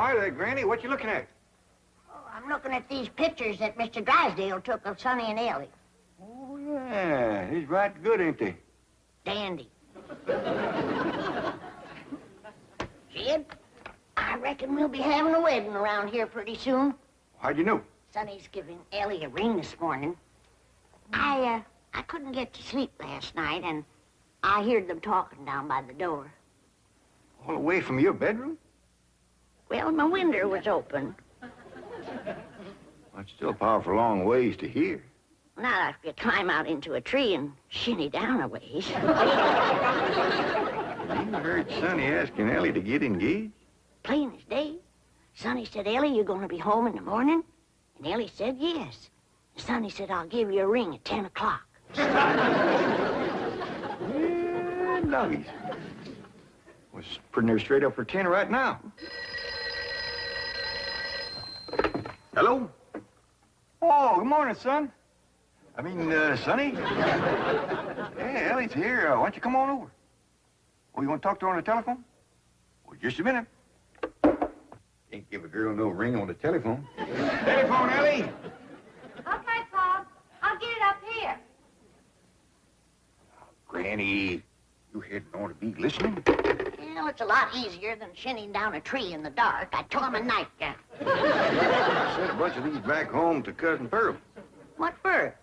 hi there, Granny. What you looking at? Oh, I'm looking at these pictures that Mr. Drysdale took of Sonny and Elly. Oh, yeah. He's right good, ain't they? Dandy. Jed, I reckon we'll be having a wedding around here pretty soon. How'd you know? Sonny's giving Elly a ring this morning. I couldn't get to sleep last night, and I heard them talking down by the door. All the way from your bedroom? Well, my window was open. That's still a powerful long ways to hear. Now I have to climb out into a tree and shinny down a ways. You heard Sonny asking Elly to get engaged? Plain as day. Sonny said, Elly, you gonna be home in the morning? And Elly said, yes. And Sonny said, I'll give you a ring at 10 o'clock. Yeah, nuggies. Was putting her straight up for 10 right now. Hello? Oh, good morning, son. Sonny? Yeah, Elly's here. Why don't you come on over? Oh, you want to talk to her on the telephone? Well, just a minute. Can't give a girl no ring on the telephone. Telephone, Elly! Okay, Paul. I'll get it up here. Granny, you hadn't ought to be listening. Well, it's a lot easier than shinning down a tree in the dark. I told him a nightgown. I sent a bunch of these back home to Cousin Pearl. What for?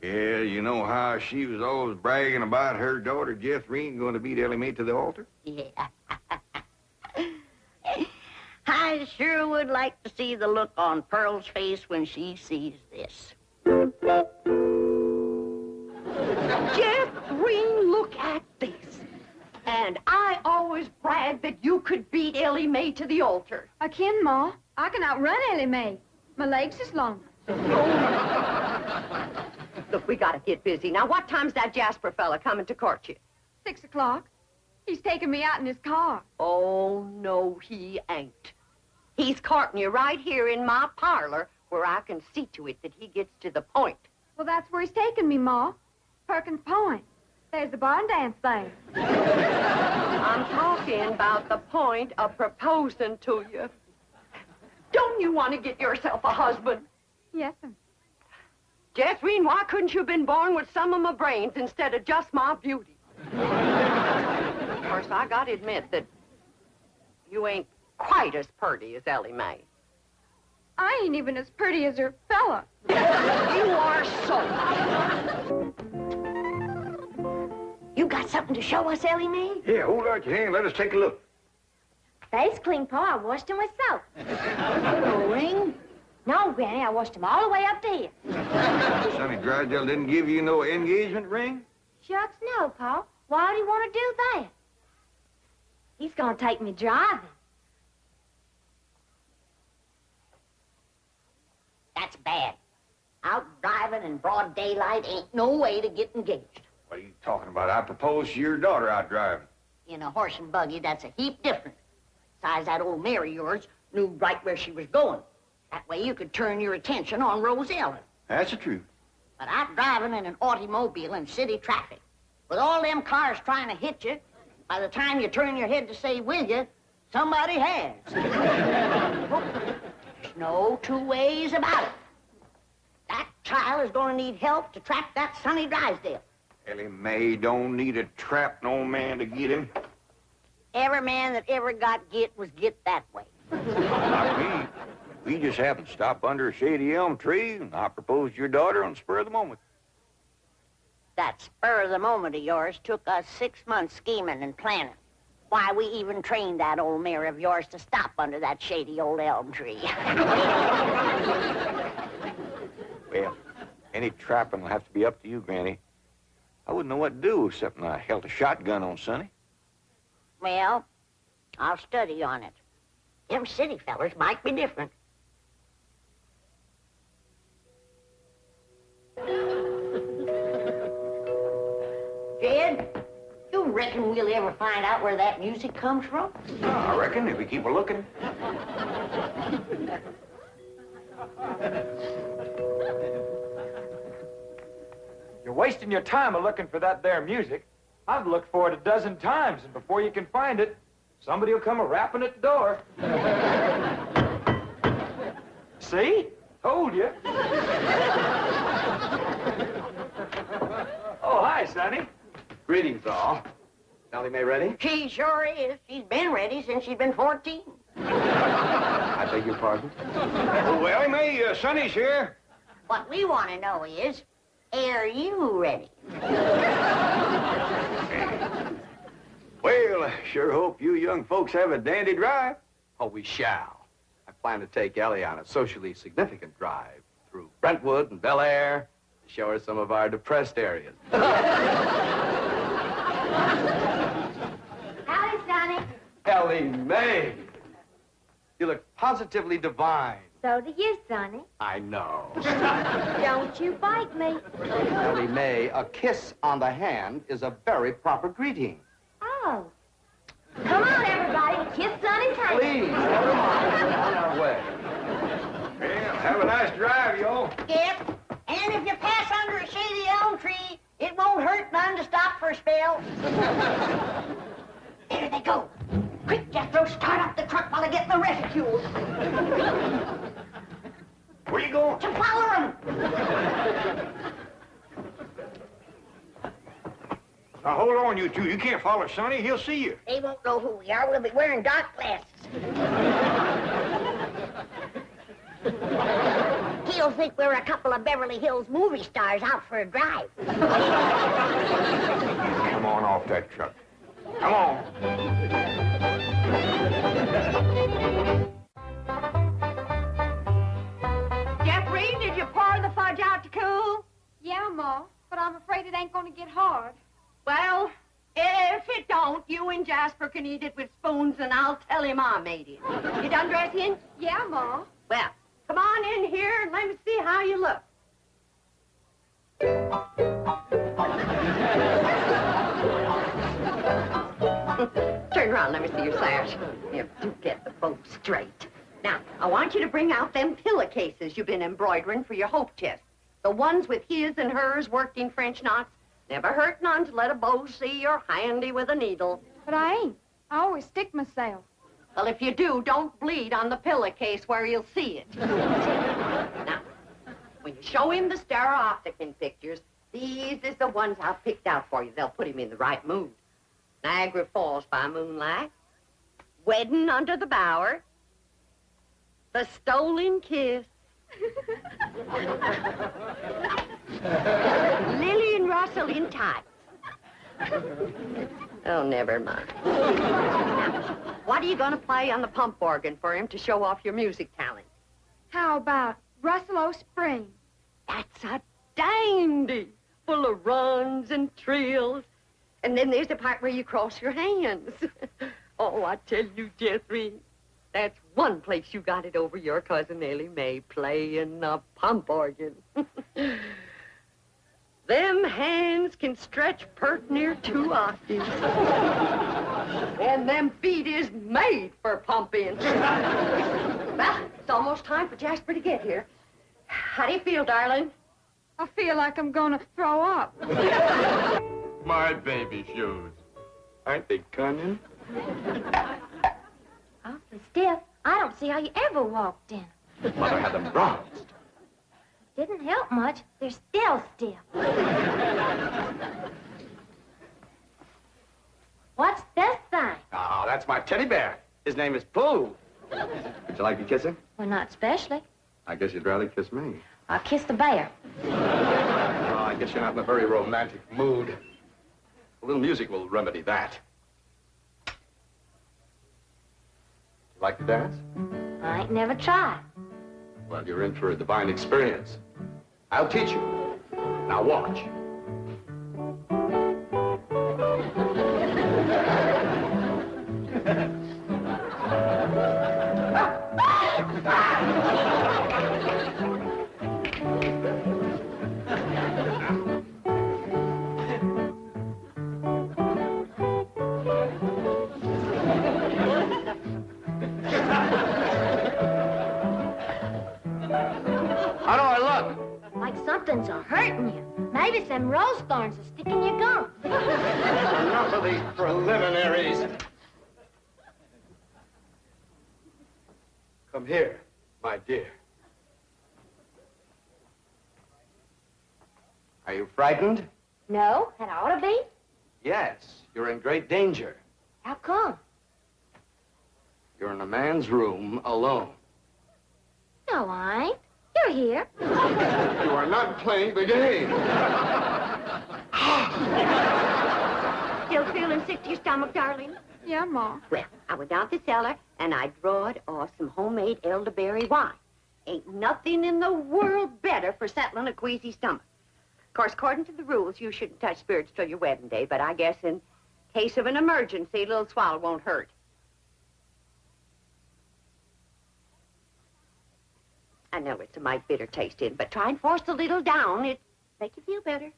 Yeah, you know how she was always bragging about her daughter, Jethrine, going to beat Elly May to the altar? Yeah. I sure would like to see the look on Pearl's face when she sees this. Jethrine, look at this. And I always bragged that you could beat Elly May to the altar. I can, Ma. I can outrun Elly May. My legs is longer. Look, we gotta get busy. Now, what time's that Jasper fella coming to court you? 6 o'clock. He's taking me out in his car. Oh, no, he ain't. He's courting you right here in my parlor where I can see to it that he gets to the point. Well, that's where he's taking me, Ma. Perkins Point. There's the barn dance there. I'm talking about the point of proposing to you. Don't you want to get yourself a husband? Yes, sir. Jethrine, why couldn't you have been born with some of my brains instead of just my beauty? Of course, I gotta admit that you ain't quite as pretty as Elly May. I ain't even as pretty as her fella. You are so. You got something to show us, Elly May? Yeah, hold out your hand. Let us take a look. Face clean, Pa. I washed them with soap. No ring? No, Granny, I washed them all the way up to here. Sonny Drysdale didn't give you no engagement ring? Shucks, no, Pa. Why do you want to do that? He's gonna take me driving. That's bad. Out driving in broad daylight ain't no way to get engaged. What are you talking about? I proposed to your daughter out driving. In a horse and buggy, that's a heap different. Besides, that old mare of yours knew right where she was going. That way you could turn your attention on Rose Ellen. That's the truth. But out driving in an automobile in city traffic, with all them cars trying to hit you, by the time you turn your head to say, will you, somebody has. There's no two ways about it. That child is going to need help to trap that Sonny Drysdale. Elly May don't need to trap no man to get him. Every man that ever got get was get that way. Not me. We just happened to stop under a shady elm tree, and I proposed to your daughter on the spur of the moment. That spur of the moment of yours took us 6 months scheming and planning. Why, we even trained that old mare of yours to stop under that shady old elm tree. Well, any trapping will have to be up to you, Granny. I wouldn't know what to do except I held a shotgun on Sonny. Well, I'll study on it. Them city fellers might be different. Jed, you reckon we'll ever find out where that music comes from? I reckon if we keep a looking. You're wasting your time looking for that there music. I've looked for it a dozen times, and before you can find it, somebody will come a-rapping at the door. See? Told you. Oh, hi, Sonny. Greetings, all. Elly May ready? She sure is. She's been ready since she's been 14. I beg your pardon? Oh, Elly May, Sonny's here. What we want to know is, are you ready? Well, I sure hope you young folks have a dandy drive. Oh, we shall. I plan to take Elly on a socially significant drive through Brentwood and Bel Air to show her some of our depressed areas. Howdy, Sonny. Elly May! You look positively divine. So do you, Sonny. I know. Don't you bite me. Elly May, a kiss on the hand is a very proper greeting. Oh. Come on, everybody. Kiss Sonny's hand. Please, never mind. We're on our way. Well, have a nice drive, y'all. Yep. And if you pass under a shady elm tree, it won't hurt none to stop for a spell. There they go. Quick, Jethro, start up the truck while I get the reticule. Where you going? To follow them. Now, hold on, you two. You can't follow Sonny. He'll see you. They won't know who we are. We'll be wearing dark glasses. He'll think we're a couple of Beverly Hills movie stars out for a drive. Come on off that truck. Come on. Jethrine, did you pour the fudge out to cool? Yeah, Ma, but I'm afraid it ain't gonna get hard. Well, if it don't, you and Jasper can eat it with spoons, and I'll tell him I made it. You done dressing? Yeah, Ma. Well, come on in here and let me see how you look. Turn around, let me see your sash. You do get the bow straight. Now, I want you to bring out them pillowcases you've been embroidering for your hope chest. The ones with his and hers worked in French knots. Never hurt none to let a beau see you're handy with a needle. But I ain't. I always stick myself. Well, if you do, don't bleed on the pillowcase where you'll see it. Now, when you show him the stereopticon pictures, these is the ones I've picked out for you. They'll put him in the right mood. Niagara Falls by moonlight, Wedding under the Bower, The Stolen Kiss, Lily and Russell in tights. Oh, never mind. Now, what are you going to play on the pump organ for him to show off your music talent? How about Russell O'Spring? That's a dandy, full of runs and trills. And then there's the part where you cross your hands. Oh, I tell you, Jethrine, that's one place you got it over your cousin Elly May playing the pump organ. Them hands can stretch pert near 2 octaves. And them feet is made for pumping. Well, it's almost time for Jasper to get here. How do you feel, darling? I feel like I'm gonna throw up. My baby shoes. Aren't they cunning? Awfully stiff. I don't see how you ever walked in. Mother had them bronzed. Didn't help much. They're still stiff. What's this thing? Oh, that's my teddy bear. His name is Pooh. Would you like to kiss him? Well, not especially. I guess you'd rather kiss me. I'll kiss the bear. Oh, I guess you're not in a very romantic mood. A little music will remedy that. You like to dance? I ain't never tried. Well, you're in for a divine experience. I'll teach you. Now watch. How do I look? Like something's hurting you. Maybe some rose thorns are sticking your gum. Enough of these preliminaries. Come here, my dear. Are you frightened? No, and I ought to be. Yes, you're in great danger. How come? You're in a man's room alone. No, I ain't. You're here. You are not playing the game. Still feeling sick to your stomach, darling? Yeah, Ma. Well, I went down to the cellar and I drawed off some homemade elderberry wine. Ain't nothing in the world better for settling a queasy stomach. Of course, according to the rules, you shouldn't touch spirits till your wedding day, but I guess in case of an emergency, a little swallow won't hurt. I know it's a mite bitter tasting, but try and force a little down. It'll make you feel better.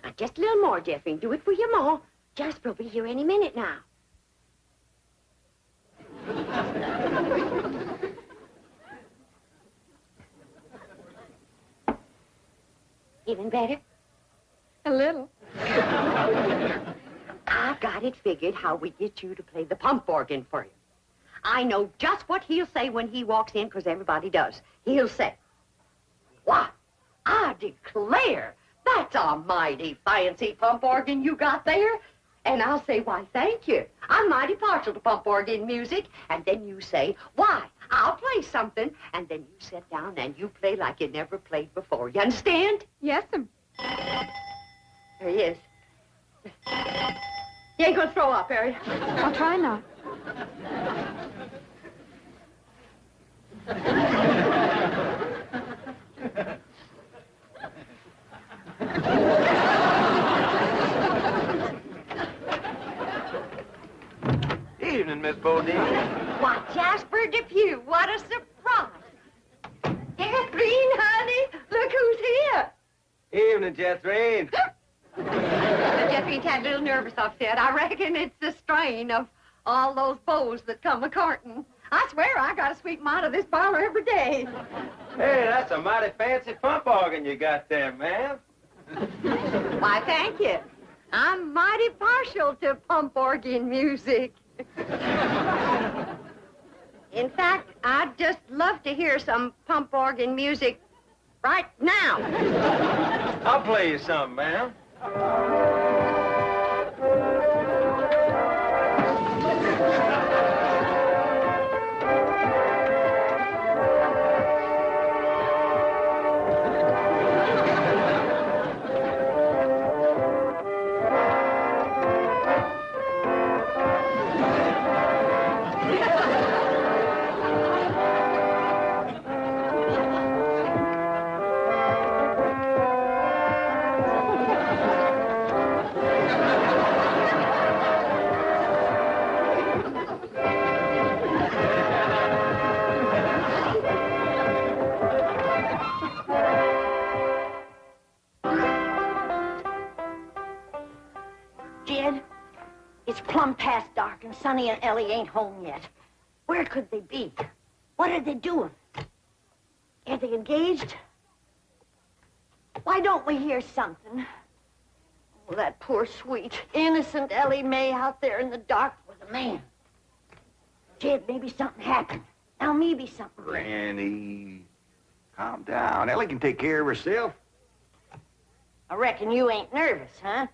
Now, just a little more, Jethrine. Do it for your ma. Jasper will be here any minute now. Even better? A little. I got it figured how we get you to play the pump organ for him. I know just what he'll say when he walks in, because everybody does. He'll say, "Why, I declare, that's a mighty fancy pump organ you got there." And I'll say, "Why, thank you. I'm mighty partial to pump organ music." And then you say, "Why, I'll play something." And then you sit down and you play like you never played before. You understand? Yes, ma'am. There he is. You ain't gonna throw up, are you? I'll try not. Evening, Miss Bodine. Why, Jasper Depew, what a surprise. Jethrine, honey, look who's here. Evening, Jethrine. Jethrine got a little nervous upset. I reckon it's the strain of all those beaux that come a-courting. I swear I got a sweep 'em out of this parlor every day. Hey, that's a mighty fancy pump organ you got there, ma'am. Why, thank you. I'm mighty partial to pump organ music. In fact, I'd just love to hear some pump organ music right now. I'll play you something, ma'am. Past dark, and Sonny and Elly ain't home yet. Where could they be? What are they doing? Are they engaged? Why don't we hear something? Oh, that poor, sweet, innocent Elly May out there in the dark with a man. Jed, maybe something happened. Now maybe something. Granny, calm down. Elly can take care of herself. I reckon you ain't nervous, huh?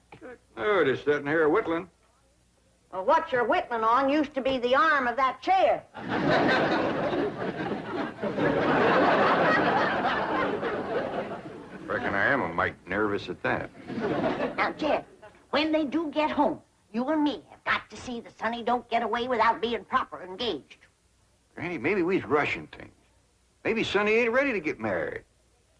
Oh, just sitting here whittling. Well, what you're whittling on used to be the arm of that chair. Reckon I am a mite nervous at that. Now, Jed, when they do get home, you and me have got to see that Sonny don't get away without being proper engaged. Granny, maybe we's rushing things. Maybe Sonny ain't ready to get married.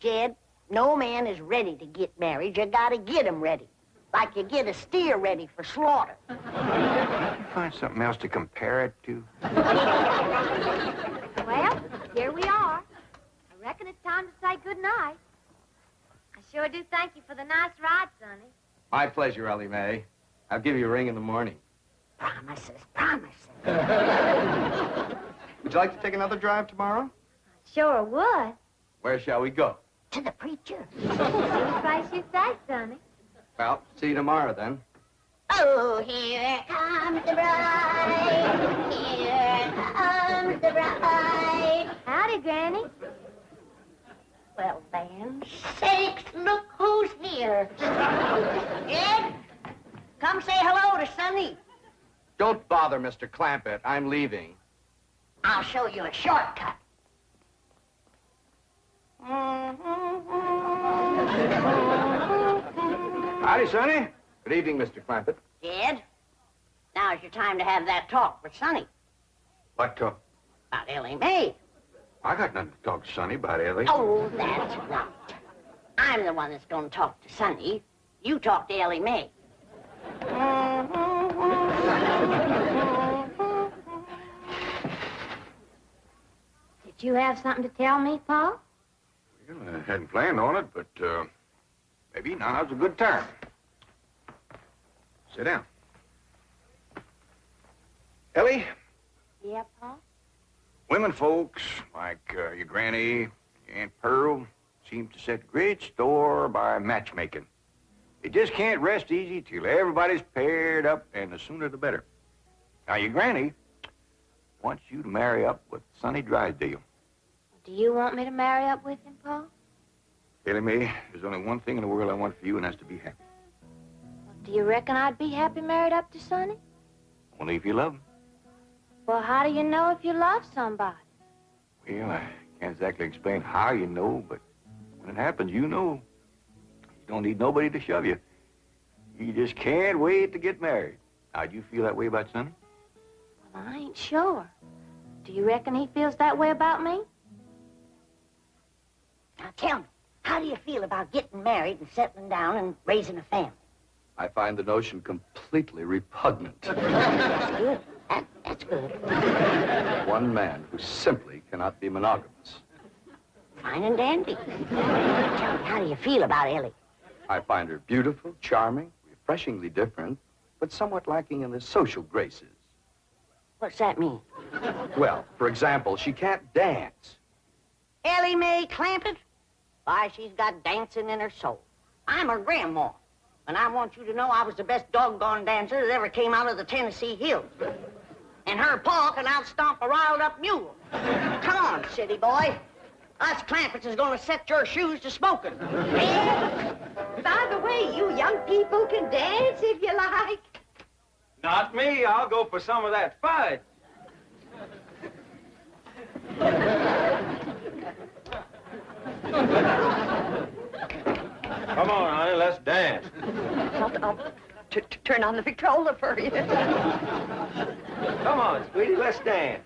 Jed, no man is ready to get married. You gotta get him ready. Like you get a steer ready for slaughter. Can you find something else to compare it to? Well, here we are. I reckon it's time to say goodnight. I sure do thank you for the nice ride, Sonny. My pleasure, Elly May. I'll give you a ring in the morning. Promises, promises. Would you like to take another drive tomorrow? I sure would. Where shall we go? To the preacher. Any place you say, Sonny. Well, see you tomorrow, then. Oh, here comes the bride. Here comes the bride. Howdy, Granny. Well, then, sakes, look who's here. Ed, come say hello to Sonny. Don't bother, Mr. Clampett. I'm leaving. I'll show you a shortcut. Howdy, Sonny. Good evening, Mr. Clampett. Ed, now's your time to have that talk with Sonny What talk? about Elly May. I got nothing to talk to Sonny about, Ellie. Oh, that's right. I'm the one that's going to talk to Sonny. You talk to Elly May. Did you have something to tell me, Paul? Well, I hadn't planned on it, but maybe now's a good time. Sit down. Ellie, Yeah, Paul? women folks like your granny, your Aunt Pearl, seem to set great store by matchmaking. They just can't rest easy till everybody's paired up, and the sooner the better. Now, your granny wants you to marry up with Sonny Drysdale. Do you want me to marry up with him, Paul? Elly May, there's only one thing in the world I want for you, and that's to be happy. Do you reckon I'd be happy married up to Sonny? Only if you love him. Well, how do you know if you love somebody? Well, I can't exactly explain how you know, but when it happens, you know. You don't need nobody to shove you. You just can't wait to get married. Now, do you feel that way about Sonny? Well, I ain't sure. Do you reckon he feels that way about me? Now, tell me, how do you feel about getting married and settling down and raising a family? I find the notion completely repugnant. That's good. That's good. One man who simply cannot be monogamous. Fine and dandy. Tell me, how do you feel about Ellie? I find her beautiful, charming, refreshingly different, but somewhat lacking in the social graces. What's that mean? Well, for example, she can't dance. Elly May Clampett? Why, she's got dancing in her soul. I'm her grandma, and I want you to know I was the best doggone dancer that ever came out of the Tennessee hills. And her pa can outstomp a riled-up mule. Come on, city boy. Us Clampetts is gonna set your shoes to smoking. By the way, you young people can dance if you like. Not me. I'll go for some of that fudge. Come on, honey, let's dance. I'll turn on the Victrola for you. Come on, sweetie, let's dance.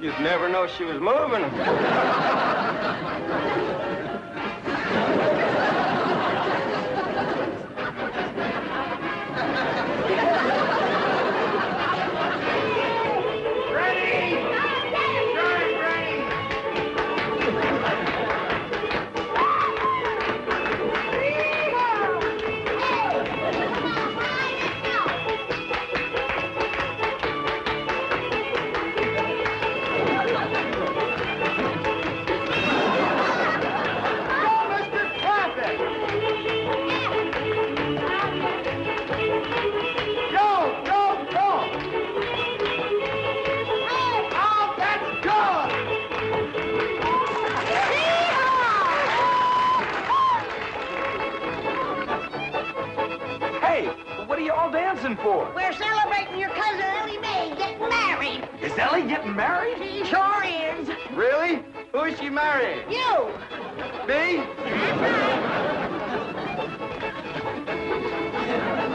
You'd never know she was moving. For? We're celebrating your cousin Elly May getting married. Is Elly getting married? She sure is. Really? Who is she marrying? You. Me? That's right.